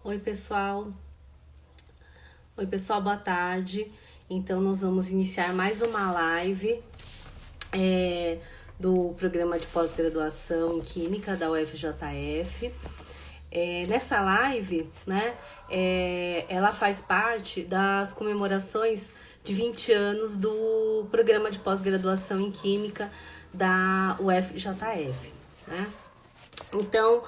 Oi, pessoal. Oi, pessoal, boa tarde. Então, nós vamos iniciar mais uma live do programa de pós-graduação em Química da UFJF. Nessa live, né, ela faz parte das comemorações de 20 anos do programa de pós-graduação em Química da UFJF, né? Então,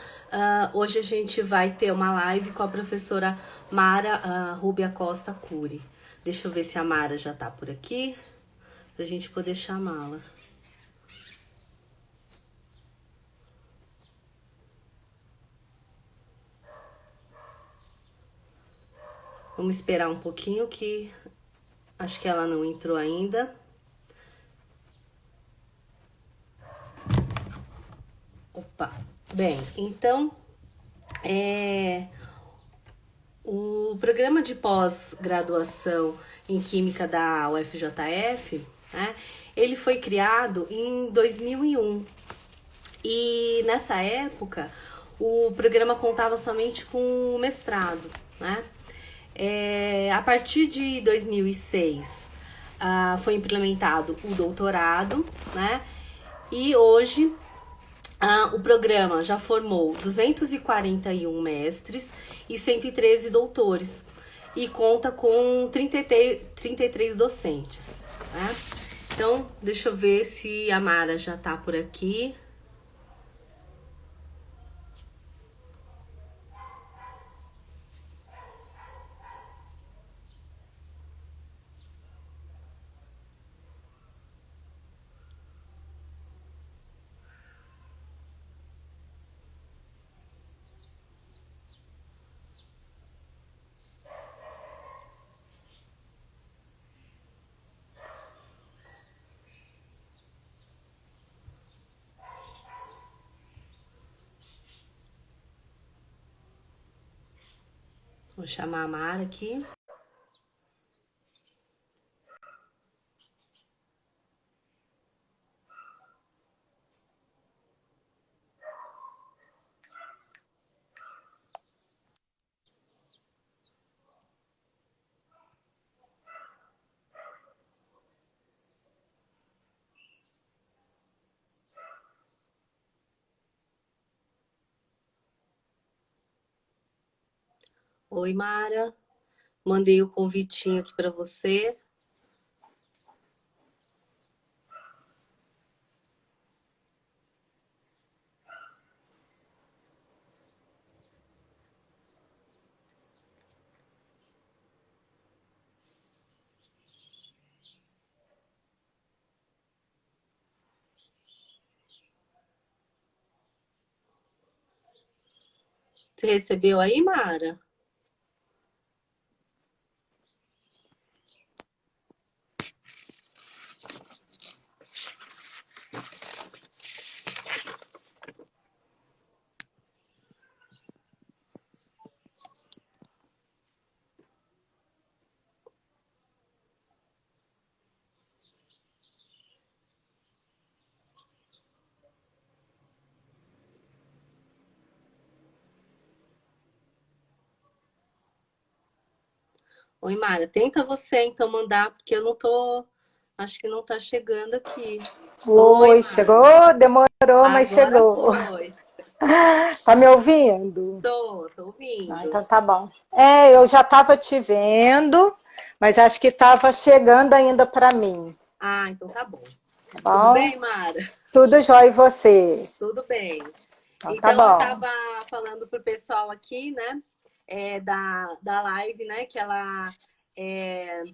hoje a gente vai ter uma live com a professora Mara Rubia Costa Cury. Deixa eu ver se a Mara já tá por aqui, pra gente poder chamá-la. Vamos esperar um pouquinho que acho que ela não entrou ainda. Opa! Bem, então, o programa de pós-graduação em Química da UFJF, né, ele foi criado em 2001. E nessa época, o programa contava somente com o mestrado, né? A partir de 2006, foi implementado o doutorado, né? E hoje, o programa já formou 241 mestres e 113 doutores e conta com 33 docentes, né? Então, deixa eu ver se a Mara já tá por aqui. Vou chamar a Mara aqui. Oi, Mara. Mandei o convitinho aqui para você. Você recebeu aí, Mara? Oi, Mara. Tenta você então mandar, porque eu não tô. Acho que não tá chegando aqui. Oi, Oi, Mara. chegou? Demorou, mas Agora chegou. foi. Tá me ouvindo? Tô Ah, ouvindo. então tá bom. Eu já estava te vendo, mas acho que estava chegando ainda para mim, Ah, então tá bom. tá Tudo bom? bem, Mara? Tudo jóia e você? Tudo bem. Então tá Então, eu bom. tava falando pro pessoal aqui, né, da live, né, que ela é,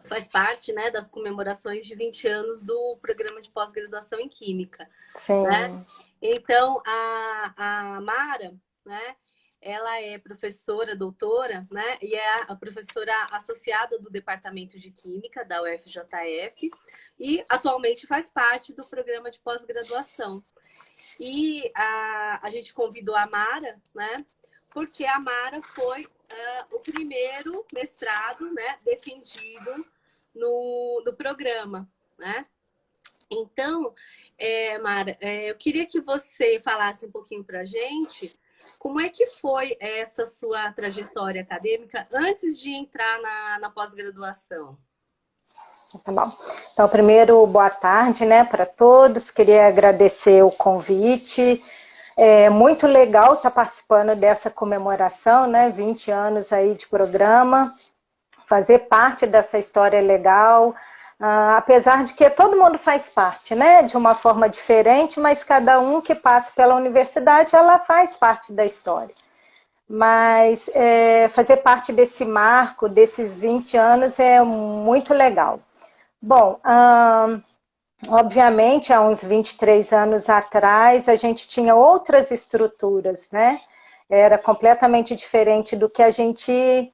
faz parte, né, das comemorações de 20 anos do programa de pós-graduação em Química, né? Sim, Então, a Mara, né, ela é professora, doutora, né, e é a professora associada do Departamento de Química da UFJF e atualmente faz parte do programa de pós-graduação. E a gente convidou a Mara, né, porque a Mara foi o primeiro mestrado, né, defendido no programa, né? Então, Mara, eu queria que você falasse um pouquinho para a gente, Como é que foi essa sua trajetória acadêmica antes de entrar na pós-graduação? Tá bom. Então, primeiro, boa tarde, né, para todos. Queria agradecer o convite. É muito legal estar participando dessa comemoração, né, 20 anos aí de programa, fazer parte dessa história legal, apesar de que todo mundo faz parte, né, de uma forma diferente, mas cada um que passa pela universidade, ela faz parte da história. Mas fazer parte desse marco, desses 20 anos, é muito legal. Bom, obviamente, há uns 23 anos atrás, a gente tinha outras estruturas, né? Era completamente diferente do que a gente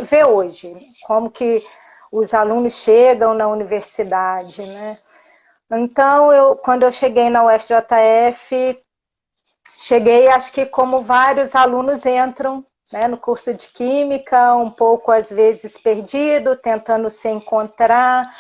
vê hoje, como que os alunos chegam na universidade, né? Então, quando eu cheguei na UFJF, cheguei, acho que como vários alunos entram, né, no curso de Química, um pouco, às vezes, perdido, tentando se encontrar,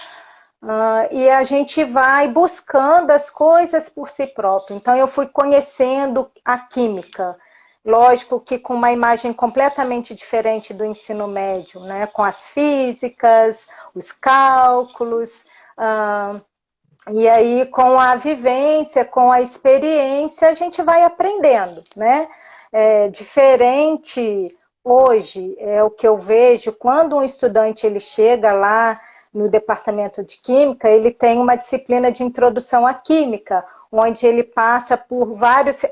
e a gente vai buscando as coisas por si próprio. Então, eu fui conhecendo a Química, lógico que com uma imagem completamente diferente do ensino médio, né, com as físicas, os cálculos, e aí, com a vivência, com a experiência, a gente vai aprendendo, né? Diferente hoje, é o que eu vejo, quando um estudante ele chega lá no departamento de Química, ele tem uma disciplina de introdução à Química, onde ele passa por vários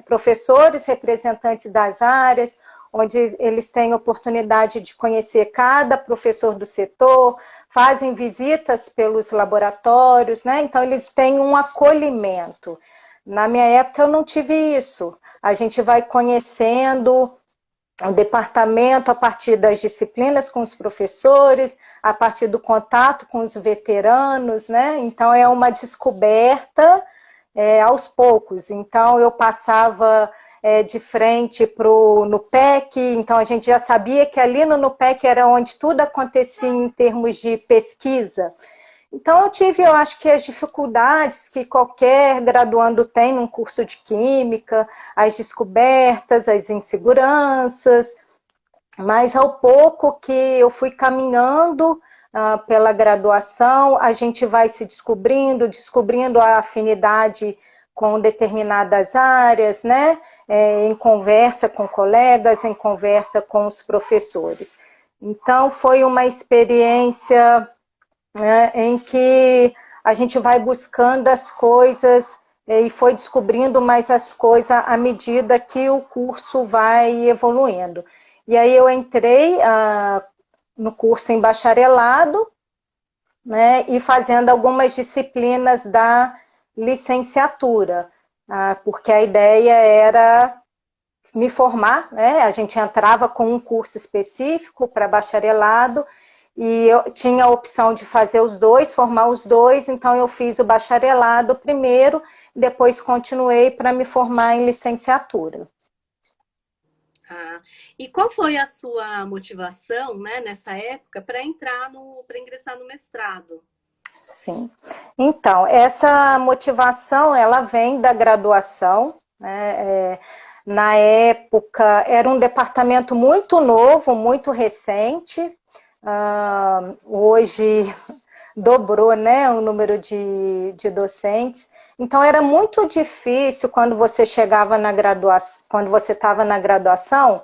professores representantes das áreas, onde eles têm oportunidade de conhecer cada professor do setor, fazem visitas pelos laboratórios, né? Então, eles têm um acolhimento. Na minha época, eu não tive isso. A gente vai conhecendo o departamento a partir das disciplinas com os professores, a partir do contato com os veteranos, né? Então, é uma descoberta aos poucos. Então, eu passava de frente para o NUPEC, então a gente já sabia que ali no NUPEC era onde tudo acontecia em termos de pesquisa. Então eu tive, eu acho que as dificuldades que qualquer graduando tem num curso de Química, as descobertas, as inseguranças, mas ao pouco que eu fui caminhando pela graduação, a gente vai se descobrindo a afinidade com determinadas áreas, né? Em conversa com colegas, em conversa com os professores. Então, foi uma experiência em que a gente vai buscando as coisas e foi descobrindo mais as coisas à medida que o curso vai evoluindo. E aí eu entrei no curso em bacharelado, né, e fazendo algumas disciplinas da licenciatura, porque a ideia era me formar, né? A gente entrava com um curso específico para bacharelado e eu tinha a opção de fazer os dois, formar os dois, então eu fiz o bacharelado primeiro, depois continuei para me formar em licenciatura. E qual foi a sua motivação, né, nessa época para ingressar no mestrado? Sim. Então, essa motivação, ela vem da graduação, né? Na época, era um departamento muito novo, muito recente. Hoje dobrou, né, o número de docentes. Então, era muito difícil quando você chegava na graduação, quando você estava na graduação,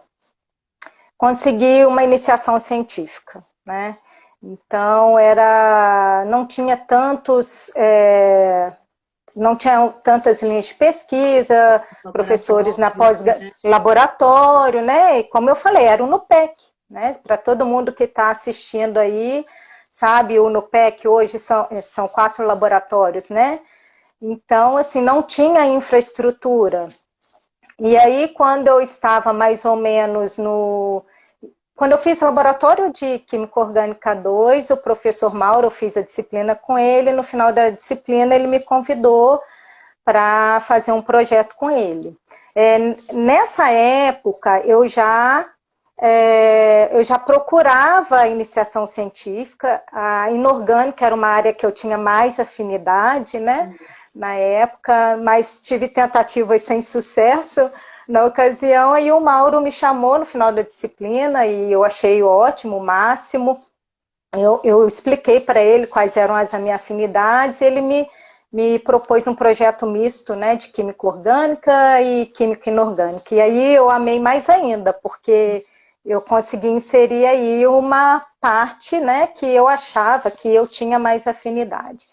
conseguir uma iniciação científica, né? Então, não tinha não tinha tantas linhas de pesquisa, professores na pós-laboratório, né? E como eu falei, era o NUPEC, né? Para todo mundo que está assistindo aí, sabe, o NUPEC hoje são 4 laboratórios, né? Então, assim, não tinha infraestrutura. E aí, quando eu estava mais ou menos Quando eu fiz laboratório de Química Orgânica 2, o professor Mauro, eu fiz a disciplina com ele, no final da disciplina ele me convidou para fazer um projeto com ele. Nessa época, eu já procurava a iniciação científica, a inorgânica era uma área que eu tinha mais afinidade, né, na época, mas tive tentativas sem sucesso, na ocasião, aí o Mauro me chamou no final da disciplina e eu achei ótimo, o máximo. Eu expliquei para ele quais eram as minhas afinidades e ele me propôs um projeto misto, né, de química orgânica e química inorgânica. E aí eu amei mais ainda, porque eu consegui inserir aí uma parte, né, que eu achava que eu tinha mais afinidade.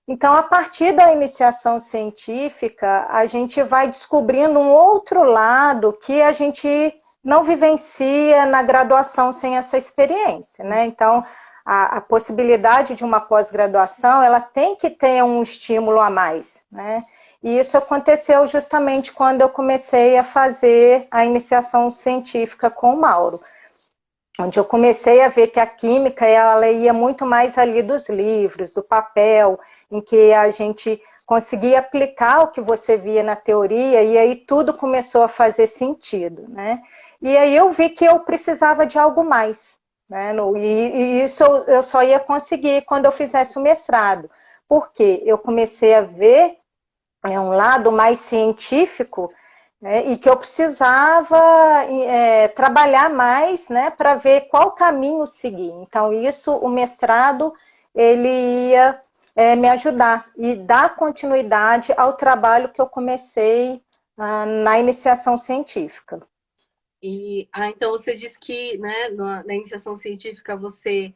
Então, a partir da iniciação científica, a gente vai descobrindo um outro lado que a gente não vivencia na graduação sem essa experiência, né? Então, a possibilidade de uma pós-graduação, ela tem que ter um estímulo a mais, né? E isso aconteceu justamente quando eu comecei a fazer a iniciação científica com o Mauro, onde eu comecei a ver que a química, ela ia muito mais ali dos livros, do papel, em que a gente conseguia aplicar o que você via na teoria, e aí tudo começou a fazer sentido, né? E aí eu vi que eu precisava de algo mais, né? E isso eu só ia conseguir quando eu fizesse o mestrado, porque eu comecei a ver um lado mais científico, né, e que eu precisava trabalhar mais, né, para ver qual caminho seguir. Então, isso, o mestrado, ele ia me ajudar e dar continuidade ao trabalho que eu comecei na iniciação científica. Então você disse que, né, na iniciação científica você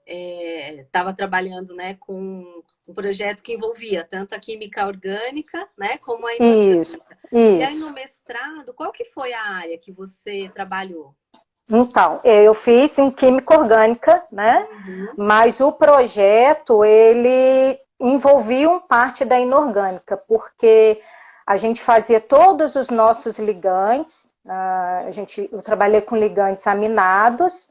estava trabalhando, né, com um projeto que envolvia tanto a química orgânica, né, como a Isso, inorgânica. E aí no isso. mestrado, qual que foi a área que você trabalhou? Então, eu fiz em química orgânica, né? Uhum. Mas o projeto, ele envolvia parte da inorgânica, porque a gente fazia todos os nossos ligantes, eu trabalhei com ligantes aminados,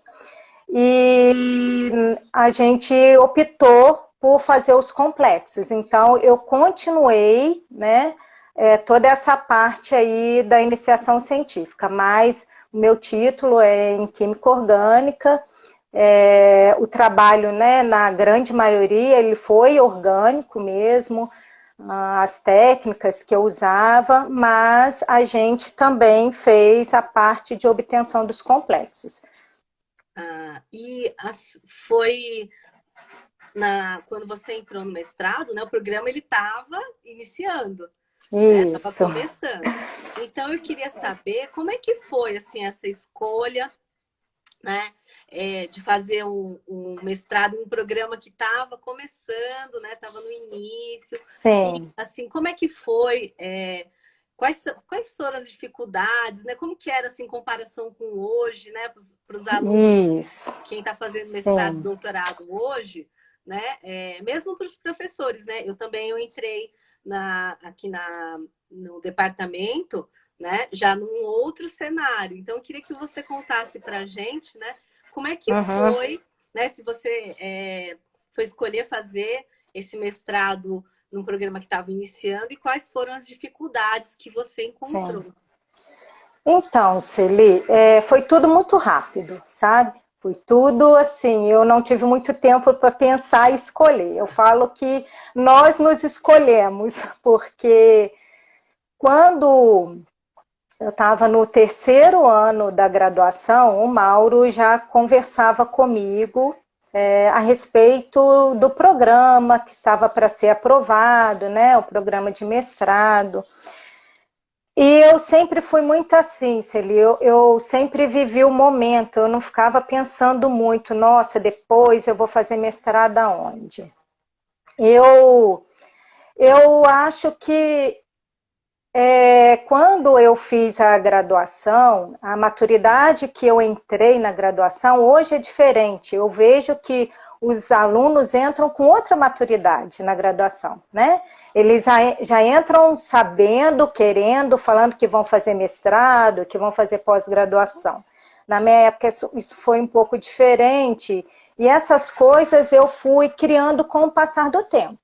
e a gente optou por fazer os complexos. Então, eu continuei, né, toda essa parte aí da iniciação científica, mas o meu título é em Química Orgânica. O trabalho, né, na grande maioria, ele foi orgânico mesmo, as técnicas que eu usava, mas a gente também fez a parte de obtenção dos complexos. Foi quando você entrou no mestrado, né, o programa ele estava iniciando, né, estava Isso. começando. Então eu queria saber como é que foi assim essa escolha, né, de fazer um mestrado em um programa que estava começando, né, estava no início. Sim. E assim, como é que foi? Quais foram as dificuldades, né? Como que era assim, em comparação com hoje, né? Para os alunos, Isso. quem está fazendo mestrado, Sim. doutorado hoje, né? Mesmo para os professores, né? Eu entrei aqui no departamento, né? Já num outro cenário. Então, eu queria que você contasse para a gente, né? Como é que foi, né? Se você foi escolher fazer esse mestrado num programa que estava iniciando e quais foram as dificuldades que você encontrou. Sim. Então, Celi, foi tudo muito rápido, sabe? Foi tudo assim, eu não tive muito tempo para pensar e escolher. Eu falo que nós nos escolhemos, porque quando eu estava no terceiro ano da graduação, o Mauro já conversava comigo a respeito do programa que estava para ser aprovado, né? O programa de mestrado. E eu sempre fui muito assim, Celi, eu sempre vivi o momento, eu não ficava pensando muito, nossa, depois eu vou fazer mestrado aonde? Eu acho que quando eu fiz a graduação, a maturidade que eu entrei na graduação hoje é diferente. Eu vejo que os alunos entram com outra maturidade na graduação, né? Eles já entram sabendo, querendo, falando que vão fazer mestrado, que vão fazer pós-graduação. Na minha época isso foi um pouco diferente, e essas coisas eu fui criando com o passar do tempo.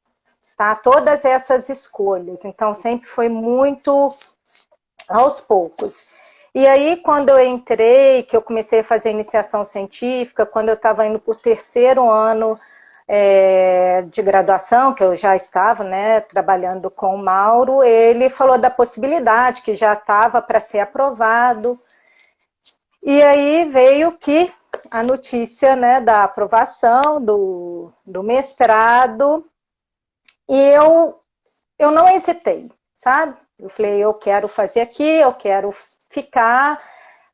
Tá? Todas essas escolhas. Então, sempre foi muito aos poucos. E aí, quando eu entrei, que eu comecei a fazer iniciação científica, quando eu estava indo para o terceiro ano de graduação, que eu já estava, né, trabalhando com o Mauro, ele falou da possibilidade que já estava para ser aprovado. E aí veio que a notícia, né, da aprovação do mestrado, e eu não hesitei, sabe? Eu falei, eu quero fazer aqui, eu quero ficar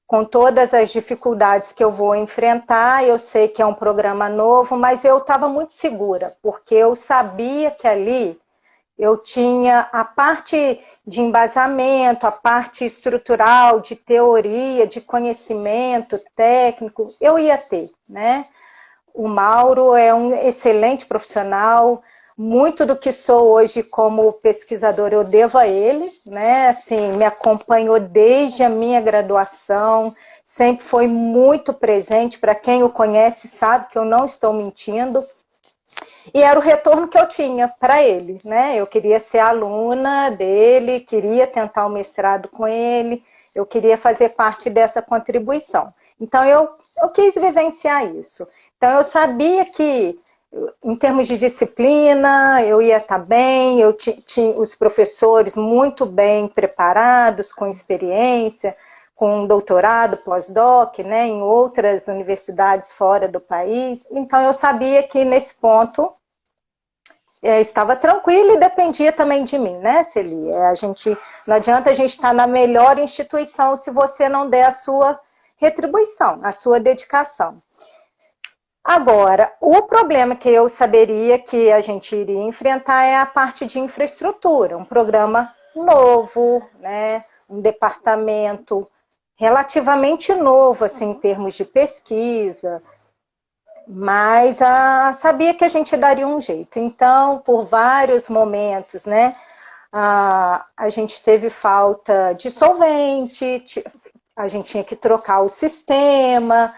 com todas as dificuldades que eu vou enfrentar. Eu sei que é um programa novo, mas eu estava muito segura, porque eu sabia que ali eu tinha a parte de embasamento, a parte estrutural, de teoria, de conhecimento técnico, eu ia ter, né? O Mauro é um excelente profissional, muito do que sou hoje como pesquisador eu devo a ele, né? Assim, me acompanhou desde a minha graduação, sempre foi muito presente, para quem o conhece sabe que eu não estou mentindo. E era o retorno que eu tinha para ele, né? Eu queria ser aluna dele, queria tentar o mestrado com ele, eu queria fazer parte dessa contribuição. Então, eu quis vivenciar isso. Então, eu sabia que, em termos de disciplina, eu ia estar bem, eu tinha os professores muito bem preparados, com experiência, com doutorado, pós-doc, né, em outras universidades fora do país. Então, eu sabia que, nesse ponto, estava tranquilo e dependia também de mim, né, Celi? Não adianta a gente estar na melhor instituição se você não der a sua retribuição, a sua dedicação. Agora, o problema que eu saberia que a gente iria enfrentar é a parte de infraestrutura, um programa novo, né, um departamento relativamente novo, assim, em termos de pesquisa, mas sabia que a gente daria um jeito. Então, por vários momentos, né, a gente teve falta de solvente, a gente tinha que trocar o sistema,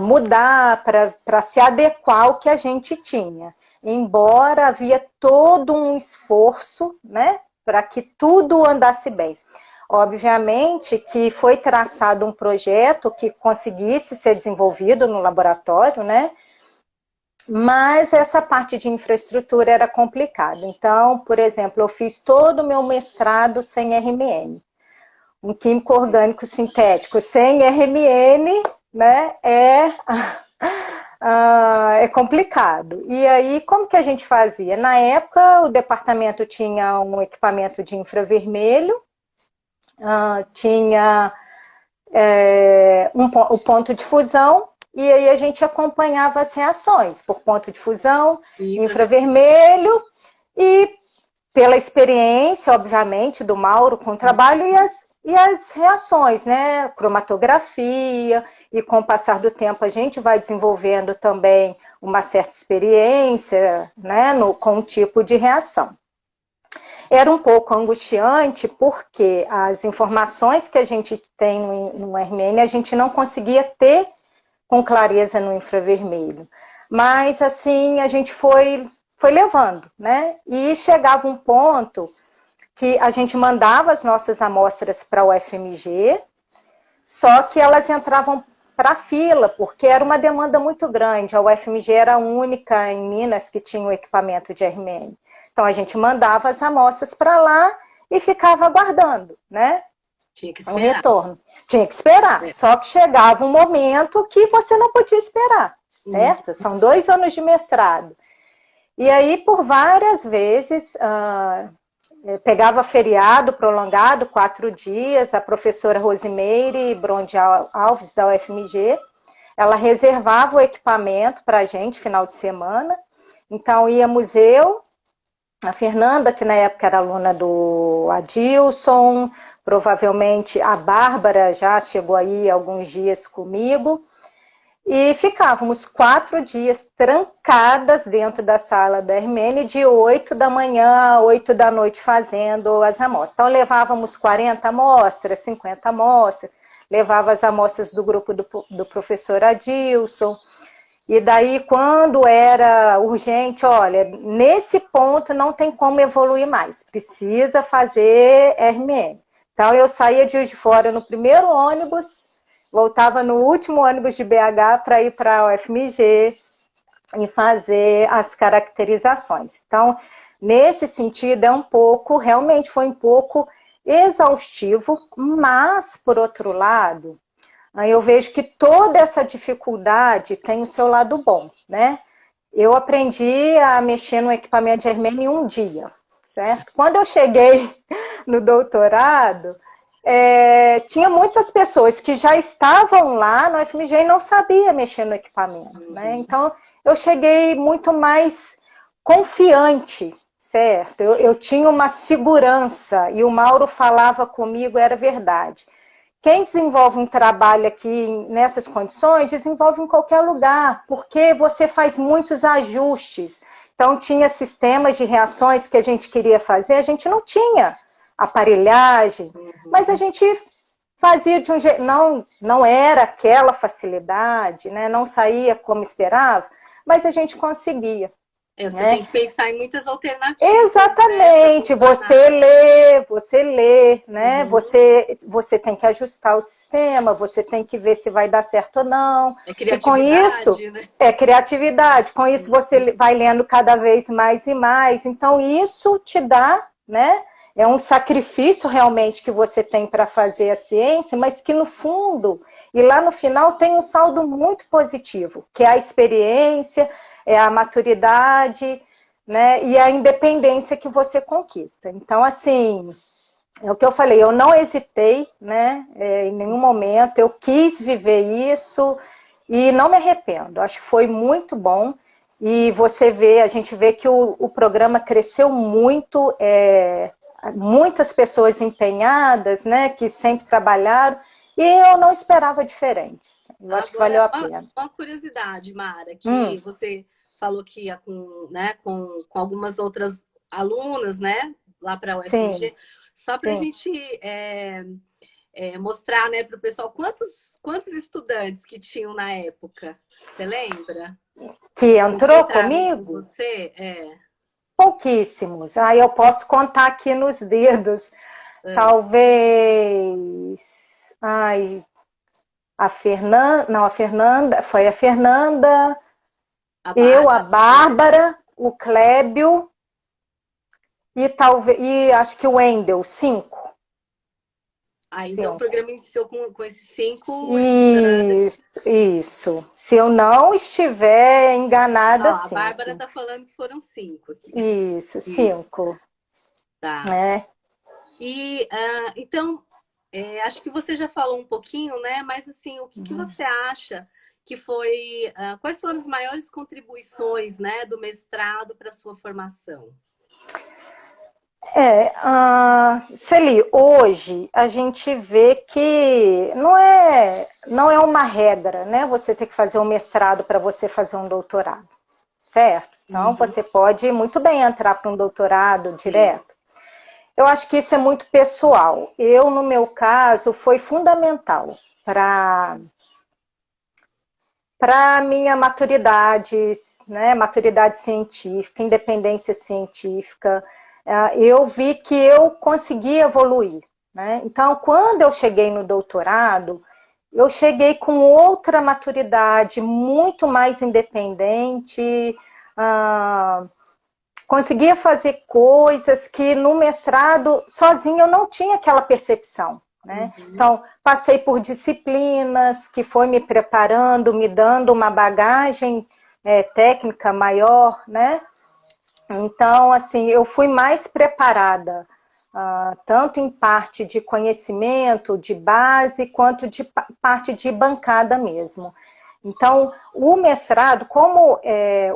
mudar para se adequar ao que a gente tinha. Embora havia todo um esforço, né, para que tudo andasse bem. Obviamente que foi traçado um projeto que conseguisse ser desenvolvido no laboratório, né? Mas essa parte de infraestrutura era complicada. Então, por exemplo, eu fiz todo o meu mestrado sem RMN. Um químico orgânico sintético sem RMN, né, é complicado. E aí, como que a gente fazia? Na época, o departamento tinha um equipamento de infravermelho, tinha o ponto de fusão, e aí a gente acompanhava as reações por ponto de fusão, infravermelho, e pela experiência, obviamente, do Mauro com o trabalho e as reações, né? Cromatografia, e com o passar do tempo a gente vai desenvolvendo também uma certa experiência, né, com o tipo de reação. Era um pouco angustiante porque as informações que a gente tem no RMN a gente não conseguia ter com clareza no infravermelho. Mas, assim, a gente foi levando, né? E chegava um ponto que a gente mandava as nossas amostras para o UFMG, só que elas entravam para a fila, porque era uma demanda muito grande. A UFMG era a única em Minas que tinha o equipamento de RMN. Então, a gente mandava as amostras para lá e ficava aguardando, né? Tinha que esperar. Um retorno. Tinha que esperar. Só que chegava um momento que você não podia esperar, certo? São 2 anos de mestrado. E aí, por várias vezes, pegava feriado prolongado, 4 dias, a professora Rosimeire Bronde Alves, da UFMG, ela reservava o equipamento para a gente, final de semana. Então, íamos eu, a Fernanda, que na época era aluna do Adilson, provavelmente a Bárbara já chegou aí alguns dias comigo, e ficávamos 4 dias trancadas dentro da sala da RMN, de 8 da manhã a 8 da noite fazendo as amostras. Então, levávamos 40 amostras, 50 amostras, levava as amostras do grupo do professor Adilson. E daí, quando era urgente, olha, nesse ponto não tem como evoluir mais, precisa fazer RMN. Então, eu saía de Juiz de Fora no primeiro ônibus, voltava no último ônibus de BH para ir para a UFMG, em fazer as caracterizações. Então, nesse sentido, realmente foi um pouco exaustivo, mas, por outro lado, aí eu vejo que toda essa dificuldade tem o seu lado bom, né? Eu aprendi a mexer no equipamento de Germânia em um dia, certo? Quando eu cheguei no doutorado, tinha muitas pessoas que já estavam lá no FMG e não sabiam mexer no equipamento, né? Então, eu cheguei muito mais confiante, certo? Eu tinha uma segurança e o Mauro falava comigo, era verdade. Quem desenvolve um trabalho aqui nessas condições, desenvolve em qualquer lugar, porque você faz muitos ajustes. Então, tinha sistemas de reações que a gente queria fazer, a gente não tinha aparelhagem, mas a gente fazia de um jeito, não era aquela facilidade, né? Não saía como esperava, mas a gente conseguia. Você tem que pensar em muitas alternativas. Exatamente, né? Você lê, né? Você tem que ajustar o sistema, você tem que ver se vai dar certo ou não. É criatividade, e com isso, né? É criatividade. Com isso, você vai lendo cada vez mais e mais. Então, isso te dá, né? É um sacrifício realmente que você tem para fazer a ciência, mas que no fundo, e lá no final, tem um saldo muito positivo, que é a experiência, é a maturidade, né, e a independência que você conquista. Então, assim, é o que eu falei, eu não hesitei, né, em nenhum momento, eu quis viver isso e não me arrependo. Acho que foi muito bom. E a gente vê que o programa cresceu muito, muitas pessoas empenhadas, né, que sempre trabalharam, e eu não esperava diferente. Eu acho que valeu a pena. Uma curiosidade, Mara, que você falou que ia com algumas outras alunas, né, lá para a UFMG. Sim. Só para a gente mostrar, né, para o pessoal quantos estudantes que tinham na época. Você lembra? Que entrou comigo? Com você? Pouquíssimos. Aí eu posso contar aqui nos dedos. Talvez. A Fernanda, foi a Fernanda, a Bárbara, o Clébio e acho que o Wendel, 5. Então o programa iniciou com esses 5 estudantes. Isso. Se eu não estiver enganada, a Bárbara está falando que foram 5 aqui. Isso, 5. Tá. E então, acho que você já falou um pouquinho, né? Mas assim, o que você acha que foi... quais foram as maiores contribuições, né, do mestrado para a sua formação? Celi, hoje a gente vê que não é uma regra, né? Você ter que fazer um mestrado para você fazer um doutorado, certo? Então, você pode muito bem entrar para um doutorado direto. Eu acho que isso é muito pessoal. No meu caso, foi fundamental para a minha maturidade, né? Maturidade científica, independência científica. Eu vi que eu consegui evoluir, né? Então, quando eu cheguei no doutorado, eu cheguei com outra maturidade, muito mais independente, conseguia fazer coisas que no mestrado, sozinha, eu não tinha aquela percepção, né? Então, passei por disciplinas que foi me preparando, me dando uma bagagem técnica maior, né? Então, assim, eu fui mais preparada, tanto em parte de conhecimento, de base, quanto de parte de bancada mesmo. Então, o mestrado, como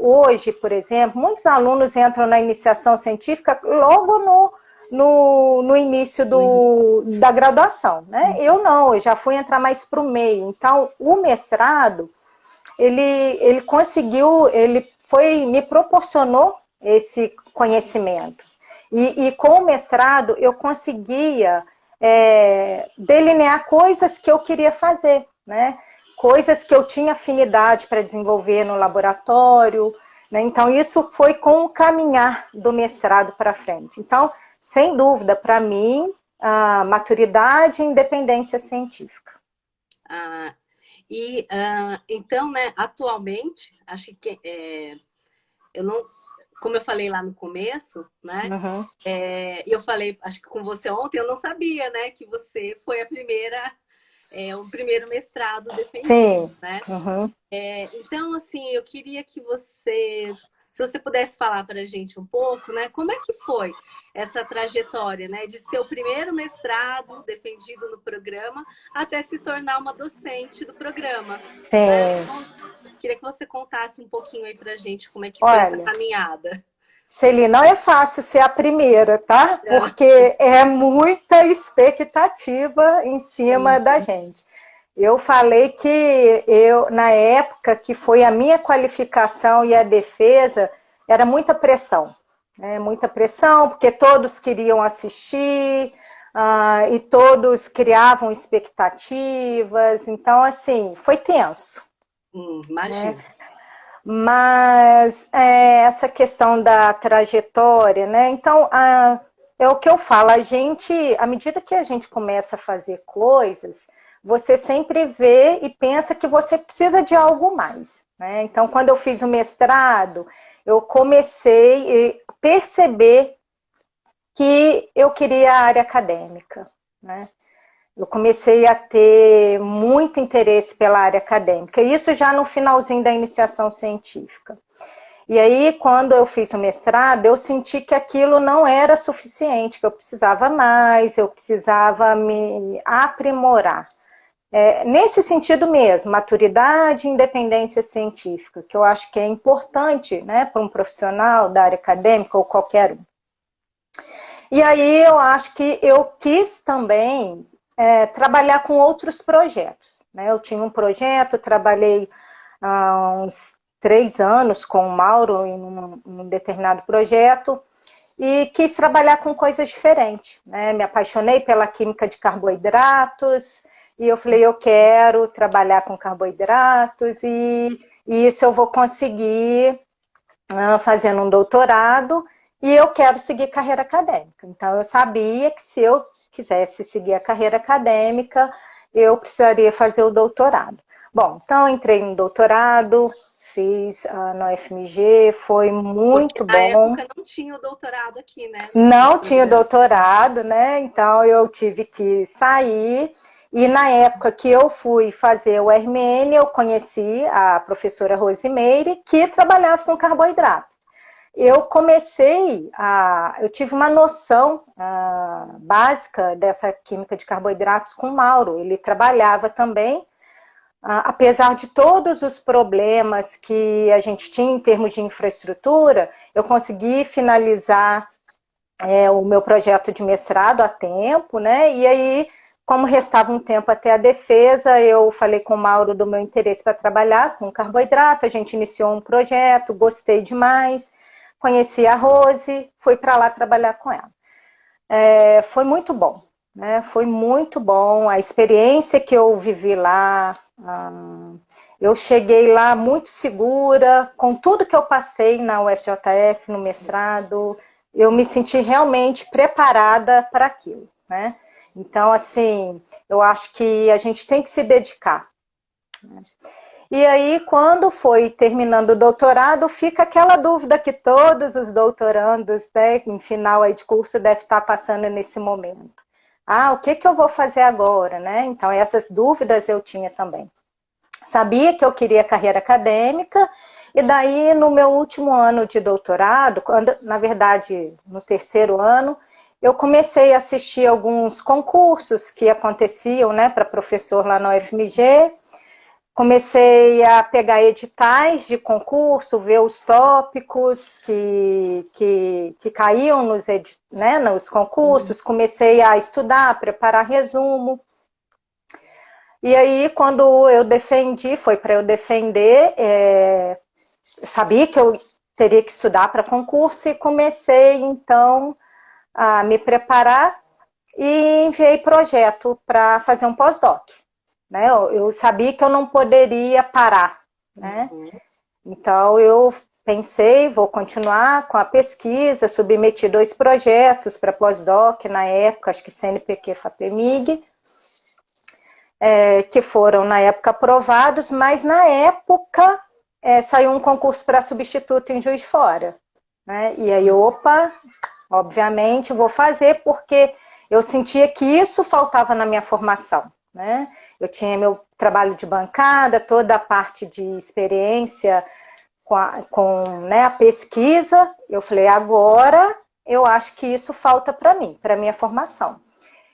hoje, por exemplo, muitos alunos entram na iniciação científica logo no início da graduação, né? Eu não, eu já fui entrar mais para o meio. Então, o mestrado, ele me proporcionou esse conhecimento. E com o mestrado, eu conseguia delinear coisas que eu queria fazer, né? Coisas que eu tinha afinidade para desenvolver no laboratório, né? Então, isso foi com o caminhar do mestrado para frente. Então, sem dúvida, para mim, a maturidade e independência científica. E então, né, atualmente, acho que eu não, como eu falei lá no começo, né? Uhum. Eu falei, acho que com você ontem, eu não sabia, né, que você foi a primeira, o primeiro mestrado defendido, Sim. né? Uhum. Então, assim, eu queria que você, se você pudesse falar para a gente um pouco, né, como é que foi essa trajetória, né, de ser o primeiro mestrado defendido no programa até se tornar uma docente do programa, né? Sim. Então, queria que você contasse um pouquinho aí para a gente como é que foi essa Olha, caminhada. Celi, não é fácil ser a primeira, tá? Porque é muita expectativa em cima da gente. Eu falei que na época que foi a minha qualificação e a defesa, era muita pressão, né? Muita pressão, porque todos queriam assistir, e todos criavam expectativas. Então, assim, foi tenso, né? Imagino. Mas essa questão da trajetória, né? Então, é o que eu falo, a gente, à medida que a gente começa a fazer coisas, você sempre vê e pensa que você precisa de algo mais, né? Então, quando eu fiz o mestrado, eu comecei a perceber que eu queria a área acadêmica, né? Eu comecei a ter muito interesse pela área acadêmica, isso já no finalzinho da iniciação científica. E aí, quando eu fiz o mestrado, eu senti que aquilo não era suficiente, que eu precisava mais, eu precisava me aprimorar. Nesse sentido mesmo, maturidade e independência científica, que eu acho que é importante, né, para um profissional da área acadêmica ou qualquer um. E aí eu acho que eu quis também trabalhar com outros projetos, né? Eu tinha um projeto, trabalhei há uns 3 anos com o Mauro em um determinado projeto e quis trabalhar com coisas diferentes, né? Me apaixonei pela química de carboidratos e eu falei, eu quero trabalhar com carboidratos e isso eu vou conseguir fazendo um doutorado e eu quero seguir carreira acadêmica. Então, eu sabia que se eu quisesse seguir a carreira acadêmica, eu precisaria fazer o doutorado. Bom, então entrei no doutorado, fiz na UFMG, foi Porque muito na bom. época não tinha o doutorado aqui, né, no Não tinha programa. doutorado, né? Então eu tive que sair. E na época que eu fui fazer o RMN, eu conheci a professora Rosimeire, que trabalhava com carboidrato. Eu tive uma noção básica dessa química de carboidratos com o Mauro. Ele trabalhava também, apesar de todos os problemas que a gente tinha em termos de infraestrutura, eu consegui finalizar o meu projeto de mestrado a tempo, né? E aí, como restava um tempo até a defesa, eu falei com o Mauro do meu interesse para trabalhar com carboidrato, a gente iniciou um projeto, gostei demais, conheci a Rose, fui para lá trabalhar com ela. Foi muito bom, né? Foi muito bom, a experiência que eu vivi lá, eu cheguei lá muito segura, com tudo que eu passei na UFJF, no mestrado, eu me senti realmente preparada para aquilo, né? Então, assim, eu acho que a gente tem que se dedicar, né? E aí, quando foi terminando o doutorado, fica aquela dúvida que todos os doutorandos, né, em final aí de curso, devem estar passando nesse momento. O que eu vou fazer agora, né? Então, essas dúvidas eu tinha também. Sabia que eu queria carreira acadêmica, e daí no meu último ano de doutorado, na verdade no terceiro ano, eu comecei a assistir alguns concursos que aconteciam, né, para professor lá na UFMG, comecei a pegar editais de concurso, ver os tópicos que caíam nos concursos, comecei a estudar, preparar resumo. E aí, quando eu defendi, foi para eu defender, sabia que eu teria que estudar para concurso e comecei, então, a me preparar e enviei projeto para fazer um pós-doc, né? Eu sabia que eu não poderia parar, né? Então, eu pensei, vou continuar com a pesquisa, submeti 2 projetos para pós-doc na época, acho que CNPq, FAPEMIG. que foram, na época, aprovados, mas na época saiu um concurso para substituto em Juiz de Fora. Né? E aí, opa, obviamente, vou fazer, porque eu sentia que isso faltava na minha formação. Né? Eu tinha meu trabalho de bancada, toda a parte de experiência com né, a pesquisa. Eu falei, agora eu acho que isso falta para mim, para a minha formação.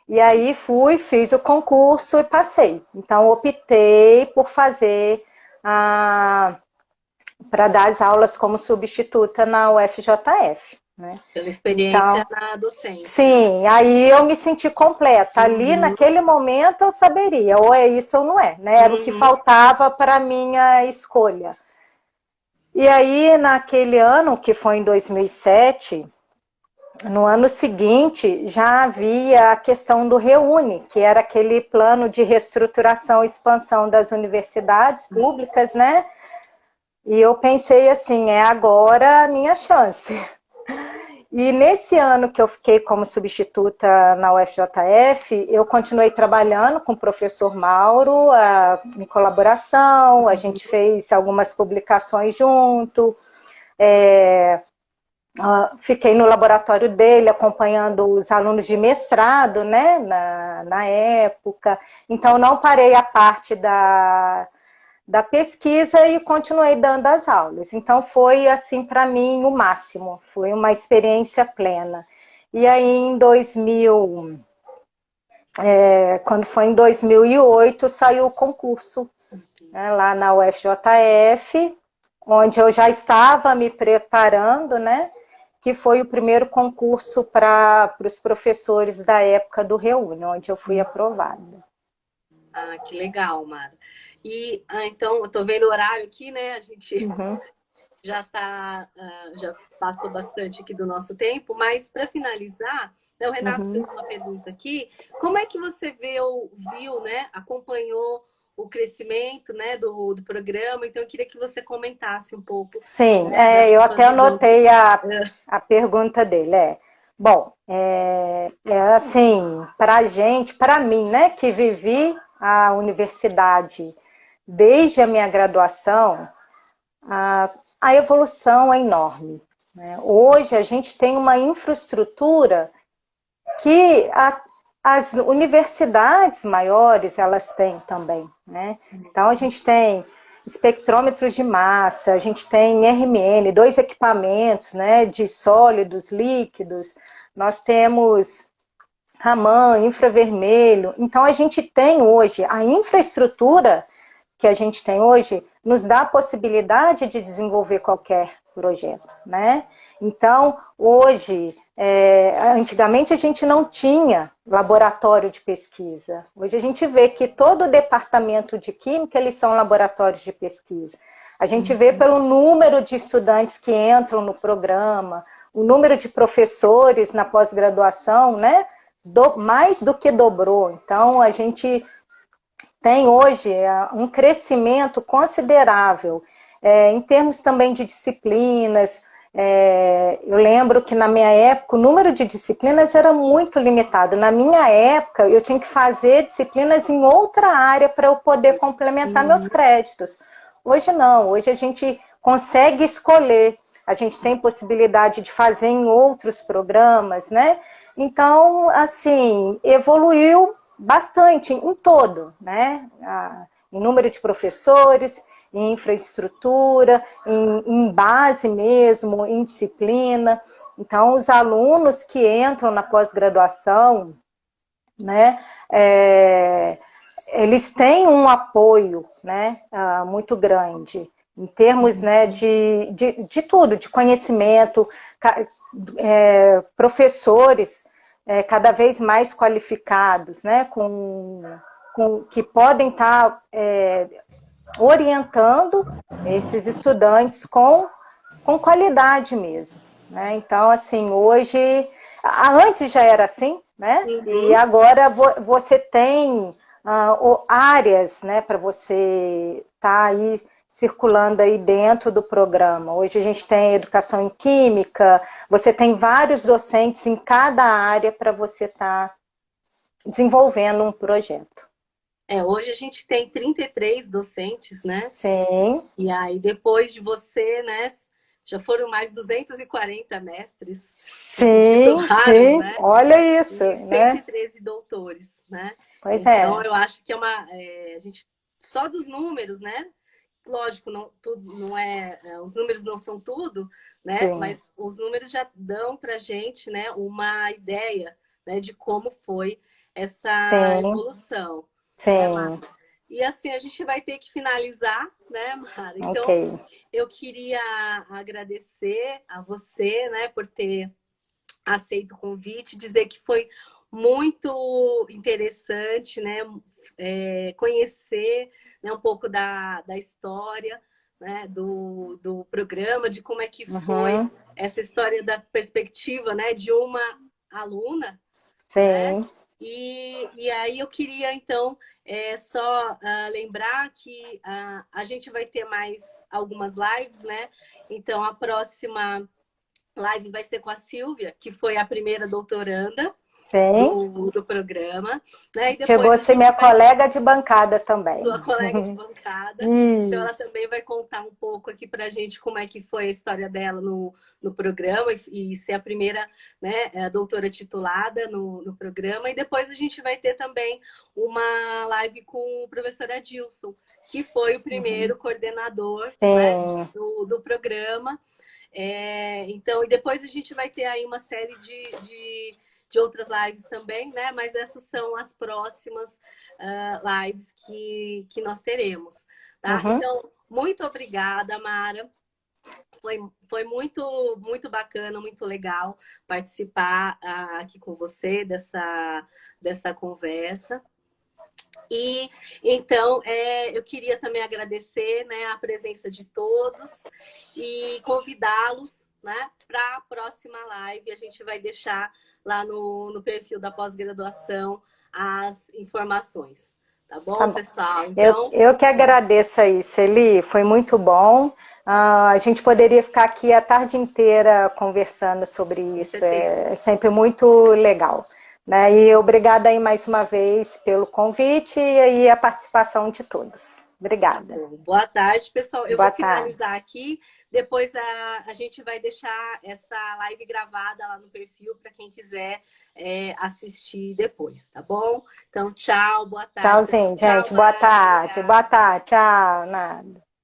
E aí fiz o concurso e passei. Então, optei por fazer para dar as aulas como substituta na UFJF. Né? Pela experiência na docência. Sim, aí eu me senti completa. Ali, naquele momento, eu saberia, ou é isso ou não é. Né? Era o que faltava para a minha escolha. E aí, naquele ano, que foi em 2007... No ano seguinte, já havia a questão do REUNE, que era aquele plano de reestruturação e expansão das universidades públicas, né? E eu pensei assim, agora a minha chance. E nesse ano que eu fiquei como substituta na UFJF, eu continuei trabalhando com o professor Mauro, em colaboração, a gente fez algumas publicações junto, fiquei no laboratório dele acompanhando os alunos de mestrado, né, na época. Então, não parei a parte da pesquisa e continuei dando as aulas. Então, foi, assim, para mim, o máximo. Foi uma experiência plena. E aí, quando foi em 2008, saiu o concurso, né, lá na UFJF, onde eu já estava me preparando, né, que foi o primeiro concurso para os professores da época do REUNE, onde eu fui aprovada. Ah, que legal, Mara. E então, eu estou vendo o horário aqui, né? A gente já passou bastante aqui do nosso tempo, mas para finalizar, o Renato fez uma pergunta aqui. Como é que você viu, né? Acompanhou o crescimento, né, do programa, então eu queria que você comentasse um pouco. Sim, eu até anotei a pergunta dele. Bom, assim, para mim, né, que vivi a universidade desde a minha graduação, a evolução é enorme. Né? Hoje a gente tem uma infraestrutura que as universidades maiores, elas têm também, né? Então, a gente tem espectrômetros de massa, a gente tem RMN, 2 equipamentos, né, de sólidos, líquidos, nós temos Raman, infravermelho. Então, a gente tem hoje, a infraestrutura que a gente tem hoje, nos dá a possibilidade de desenvolver qualquer projeto, né? Então, hoje, antigamente a gente não tinha laboratório de pesquisa. Hoje a gente vê que todo o departamento de química, eles são laboratórios de pesquisa. A gente vê pelo número de estudantes que entram no programa, o número de professores na pós-graduação, né? Mais do que dobrou. Então, a gente tem hoje um crescimento considerável, em termos também de disciplinas. Eu lembro que na minha época o número de disciplinas era muito limitado. Na minha época eu tinha que fazer disciplinas em outra área para eu poder complementar meus créditos. Hoje não, hoje a gente consegue escolher, a gente tem possibilidade de fazer em outros programas, né? Então, assim, evoluiu bastante em todo, né? Em número de professores, em infraestrutura, em base mesmo, em disciplina. Então, os alunos que entram na pós-graduação, né, eles têm um apoio, né, muito grande, em termos, né, de tudo, de conhecimento, professores cada vez mais qualificados, né, que podem estar orientando esses estudantes com qualidade mesmo, né? Então, assim, hoje, antes já era assim, né? E agora você tem áreas, né, para você estar aí circulando aí dentro do programa. Hoje a gente tem educação em química, você tem vários docentes em cada área para você estar desenvolvendo um projeto. Hoje a gente tem 33 docentes, né? Sim, E aí, depois de você, né, já foram mais 240 mestres que se sim, titularam, sim. né? Olha isso, E né? 113 doutores, né? Pois Então, é. eu acho que a gente, só dos números, né? Lógico, não, tudo, não os números não são tudo, né? Sim, Mas os números já dão para a gente, né, uma ideia, né, de como foi essa sim, evolução, né, Mara? sim. E assim, a gente vai ter que finalizar, né, Mara? Ok. Então, eu queria agradecer a você, né, por ter aceito o convite, dizer que foi muito interessante, né, conhecer, né, um pouco da história, né, do programa, de como é que foi Uhum. essa história da perspectiva, né, de uma aluna, né? Sim. E aí eu queria, então, só lembrar que a gente vai ter mais algumas lives, né? Então, a próxima live vai ser com a Silvia, que foi a primeira doutoranda Sim. do programa, né? E Chegou depois a a ser gente minha vai colega de bancada também. sua colega de bancada. Então, ela Isso. também vai contar um pouco aqui para a gente como é que foi a história dela no programa e ser a primeira, né, a doutora titulada no programa. E depois a gente vai ter também uma live com o professor Adilson, que foi o primeiro coordenador, né, Sim. do programa. Então, e depois a gente vai ter aí uma série de outras lives também, né? Mas essas são as próximas lives que nós teremos, tá? Uhum. Então, muito obrigada, Mara. Foi muito bacana, muito legal participar aqui com você dessa conversa. E então eu queria também agradecer, né, a presença de todos e convidá-los, né, para a próxima live. A gente vai deixar lá no perfil da pós-graduação as informações. Tá Tá bom, bom. pessoal? Eu, Então, eu que agradeço aí, Celi, foi muito bom. A gente poderia ficar aqui a tarde inteira conversando sobre com isso, certeza. é sempre muito legal. Né? E obrigada aí mais uma vez pelo convite e aí a participação de todos. Tá Obrigada. bom. Boa tarde, pessoal. Eu vou Boa tarde. finalizar aqui. Depois a gente vai deixar essa live gravada lá no perfil para quem quiser assistir depois, tá bom? Então, tchau, boa tarde, pessoal. Tchauzinho, Tchau, gente. Boa Mara. tarde. Boa Obrigada. tarde. Tchau. Nada.